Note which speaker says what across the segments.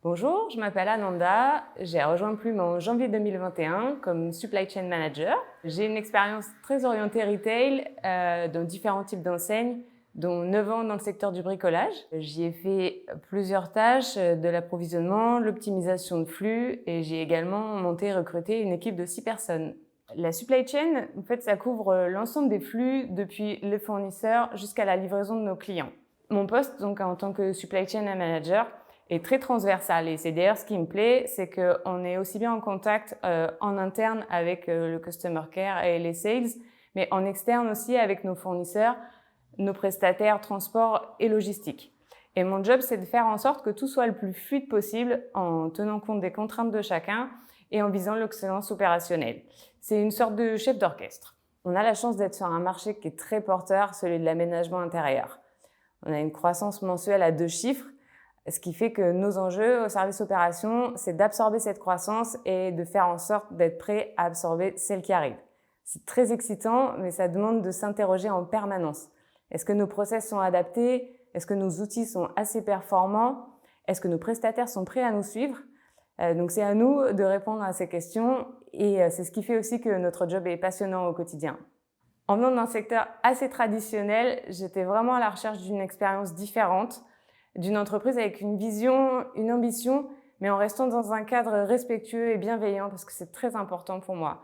Speaker 1: Bonjour, je m'appelle Ananda, j'ai rejoint Plume en janvier 2021 comme Supply Chain Manager. J'ai une expérience très orientée retail dans différents types d'enseignes, dont 9 ans dans le secteur du bricolage. J'y ai fait plusieurs tâches, de l'approvisionnement, l'optimisation de flux et j'ai également monté et recruté une équipe de 6 personnes. La supply chain, en fait, ça couvre l'ensemble des flux depuis les fournisseurs jusqu'à la livraison de nos clients. Mon poste, donc, en tant que supply chain manager, est très transversal et c'est d'ailleurs ce qui me plaît, c'est qu'on est aussi bien en contact en interne avec le customer care et les sales, mais en externe aussi avec nos fournisseurs, nos prestataires, transport et logistique. Et mon job, c'est de faire en sorte que tout soit le plus fluide possible en tenant compte des contraintes de chacun et en visant l'excellence opérationnelle. C'est une sorte de chef d'orchestre. On a la chance d'être sur un marché qui est très porteur, celui de l'aménagement intérieur. On a une croissance mensuelle à 2 chiffres, ce qui fait que nos enjeux au service opération, c'est d'absorber cette croissance et de faire en sorte d'être prêt à absorber celle qui arrive. C'est très excitant, mais ça demande de s'interroger en permanence. Est-ce que nos process sont adaptés? Est-ce que nos outils sont assez performants? Est-ce que nos prestataires sont prêts à nous suivre? Donc c'est à nous de répondre à ces questions et c'est ce qui fait aussi que notre job est passionnant au quotidien. En venant d'un secteur assez traditionnel, j'étais vraiment à la recherche d'une expérience différente, d'une entreprise avec une vision, une ambition, mais en restant dans un cadre respectueux et bienveillant parce que c'est très important pour moi.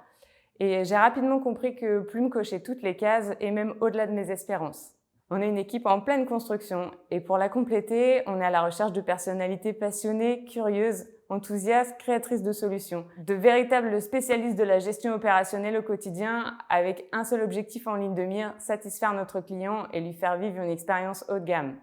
Speaker 1: Et j'ai rapidement compris que Plume cochait toutes les cases et même au-delà de mes espérances. On est une équipe en pleine construction et pour la compléter, on est à la recherche de personnalités passionnées, curieuses, enthousiastes, créatrices de solutions. De véritables spécialistes de la gestion opérationnelle au quotidien avec un seul objectif en ligne de mire, satisfaire notre client et lui faire vivre une expérience haut de gamme.